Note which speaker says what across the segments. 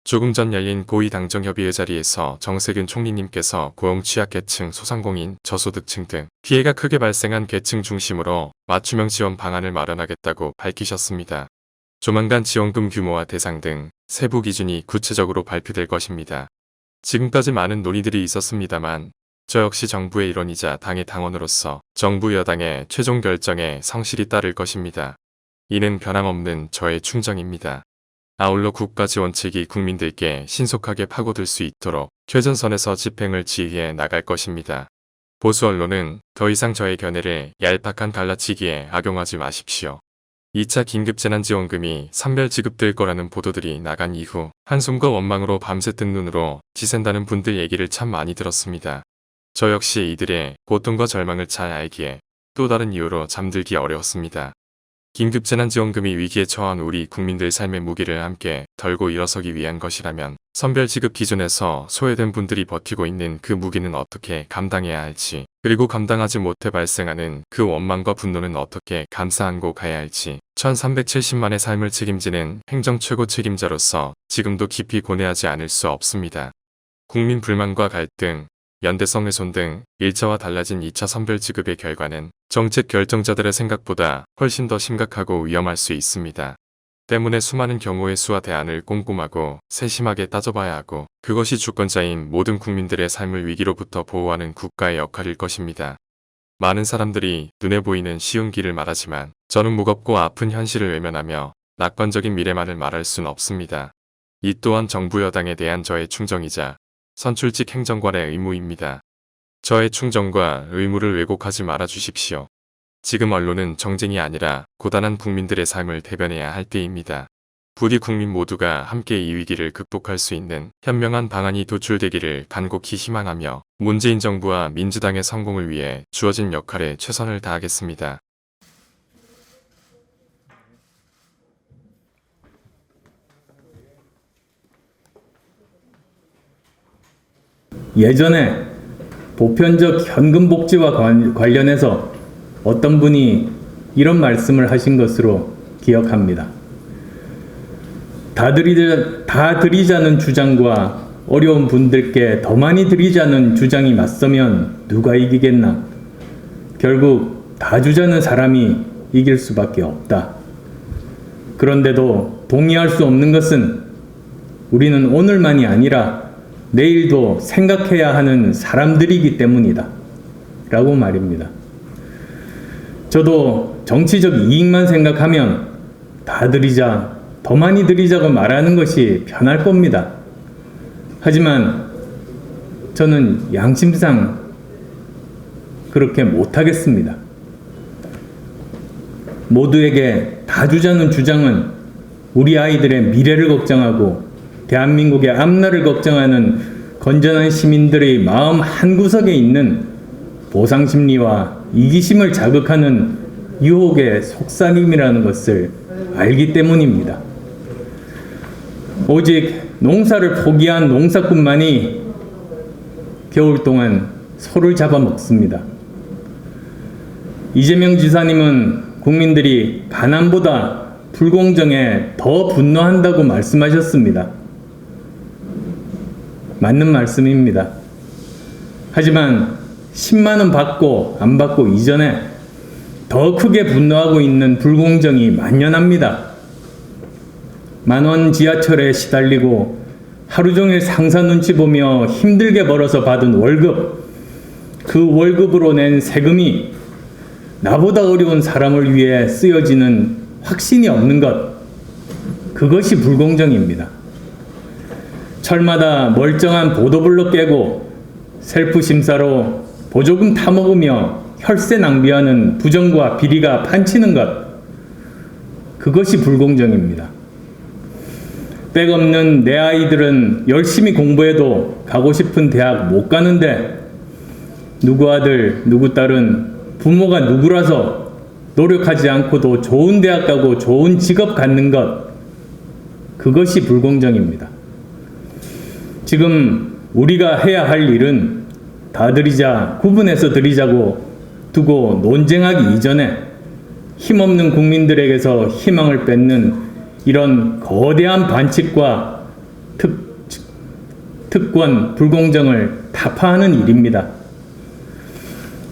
Speaker 1: 조금 전 열린 고위당정협의회 자리에서 정세균 총리님께서 고용 취약계층, 소상공인, 저소득층 등 피해가 크게 발생한 계층 중심으로 맞춤형 지원 방안을 마련하겠다고 밝히셨습니다. 조만간 지원금 규모와 대상 등 세부 기준이 구체적으로 발표될 것입니다. 지금까지 많은 논의들이 있었습니다만 저 역시 정부의 일원이자 당의 당원으로서 정부 여당의 최종 결정에 성실히 따를 것입니다. 이는 변함없는 저의 충정입니다. 아울러 국가 지원책이 국민들께 신속하게 파고들 수 있도록 최전선에서 집행을 지휘해 나갈 것입니다. 보수 언론은 더 이상 저의 견해를 얄팍한 갈라치기에 악용하지 마십시오. 2차 긴급재난지원금이 선별 지급될 거라는 보도들이 나간 이후 한숨과 원망으로 밤새 뜬 눈으로 지샌다는 분들 얘기를 참 많이 들었습니다. 저 역시 이들의 고통과 절망을 잘 알기에 또 다른 이유로 잠들기 어려웠습니다. 긴급재난지원금이 위기에 처한 우리 국민들 삶의 무게를 함께 덜고 일어서기 위한 것이라면 선별 지급 기준에서 소외된 분들이 버티고 있는 그 무게는 어떻게 감당해야 할지, 그리고 감당하지 못해 발생하는 그 원망과 분노는 어떻게 감싸 안고 가야 할지 1370만의 삶을 책임지는 행정 최고 책임자로서 지금도 깊이 고뇌하지 않을 수 없습니다. 국민 불만과 갈등, 연대성 훼손 등 1차와 달라진 2차 선별 지급의 결과는 정책 결정자들의 생각보다 훨씬 더 심각하고 위험할 수 있습니다. 때문에 수많은 경우의 수와 대안을 꼼꼼하고 세심하게 따져봐야 하고 그것이 주권자인 모든 국민들의 삶을 위기로부터 보호하는 국가의 역할일 것입니다. 많은 사람들이 눈에 보이는 쉬운 길을 말하지만 저는 무겁고 아픈 현실을 외면하며 낙관적인 미래만을 말할 순 없습니다. 이 또한 정부 여당에 대한 저의 충정이자 선출직 행정관의 의무입니다. 저의 충정과 의무를 왜곡하지 말아 주십시오. 지금 언론은 정쟁이 아니라 고단한 국민들의 삶을 대변해야 할 때입니다. 부디 국민 모두가 함께 이 위기를 극복할 수 있는 현명한 방안이 도출되기를 간곡히 희망하며 문재인 정부와 민주당의 성공을 위해 주어진 역할에 최선을 다하겠습니다.
Speaker 2: 예전에 보편적 현금 복지와 관련해서 어떤 분이 이런 말씀을 하신 것으로 기억합니다. 다 드리자는 주장과 어려운 분들께 더 많이 드리자는 주장이 맞서면 누가 이기겠나? 결국 다 주자는 사람이 이길 수밖에 없다. 그런데도 동의할 수 없는 것은 우리는 오늘만이 아니라 내일도 생각해야 하는 사람들이기 때문이다. 라고 말입니다. 저도 정치적 이익만 생각하면 다 드리자, 더 많이 드리자고 말하는 것이 편할 겁니다. 하지만 저는 양심상 그렇게 못하겠습니다. 모두에게 다 주자는 주장은 우리 아이들의 미래를 걱정하고 대한민국의 앞날을 걱정하는 건전한 시민들의 마음 한구석에 있는 보상심리와 이기심을 자극하는 유혹의 속삭임이라는 것을 알기 때문입니다. 오직 농사를 포기한 농사꾼만이 겨울 동안 소를 잡아먹습니다. 이재명 지사님은 국민들이 가난보다 불공정에 더 분노한다고 말씀하셨습니다. 맞는 말씀입니다. 하지만 10만 원 받고 안 받고 이전에 더 크게 분노하고 있는 불공정이 만연합니다. 만원 지하철에 시달리고 하루 종일 상사 눈치 보며 힘들게 벌어서 받은 월급, 그 월급으로 낸 세금이 나보다 어려운 사람을 위해 쓰여지는 확신이 없는 것, 그것이 불공정입니다. 철마다 멀쩡한 보도블록 깨고 셀프 심사로 보조금 타먹으며 혈세 낭비하는 부정과 비리가 판치는 것, 그것이 불공정입니다. 백 없는 내 아이들은 열심히 공부해도 가고 싶은 대학 못 가는데 누구 아들 누구 딸은 부모가 누구라서 노력하지 않고도 좋은 대학 가고 좋은 직업 갖는 것, 그것이 불공정입니다. 지금 우리가 해야 할 일은 다 드리자, 구분해서 드리자고 두고 논쟁하기 이전에 힘없는 국민들에게서 희망을 뺏는 이런 거대한 반칙과 특권, 불공정을 타파하는 일입니다.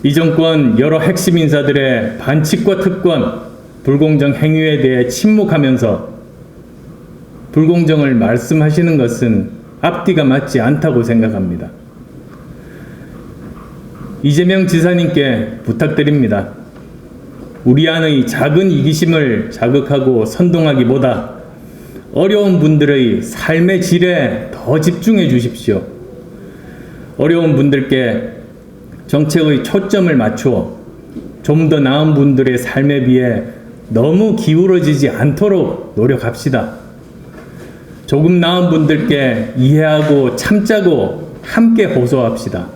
Speaker 2: 이 정권 여러 핵심 인사들의 반칙과 특권, 불공정 행위에 대해 침묵하면서 불공정을 말씀하시는 것은 앞뒤가 맞지 않다고 생각합니다. 이재명 지사님께 부탁드립니다. 우리 안의 작은 이기심을 자극하고 선동하기보다 어려운 분들의 삶의 질에 더 집중해 주십시오. 어려운 분들께 정책의 초점을 맞추어 좀 더 나은 분들의 삶에 비해 너무 기울어지지 않도록 노력합시다. 조금 나은 분들께 이해하고 참자고 함께 호소합시다.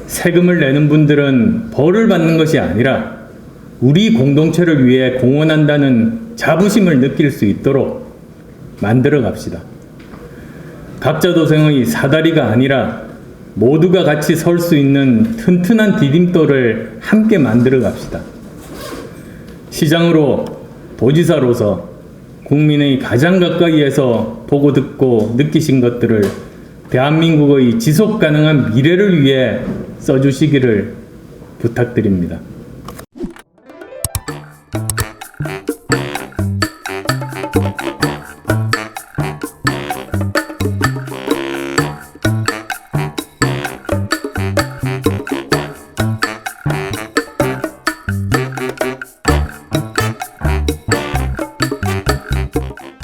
Speaker 2: 세금을 내는 분들은 벌을 받는 것이 아니라 우리 공동체를 위해 공헌한다는 자부심을 느낄 수 있도록 만들어 갑시다. 갑자도생의 사다리가 아니라 모두가 같이 설 수 있는 튼튼한 디딤돌을 함께 만들어 갑시다. 시장으로 도지사로서 국민의 가장 가까이에서 보고 듣고 느끼신 것들을 대한민국의 지속 가능한 미래를 위해 써주시기를 부탁드립니다.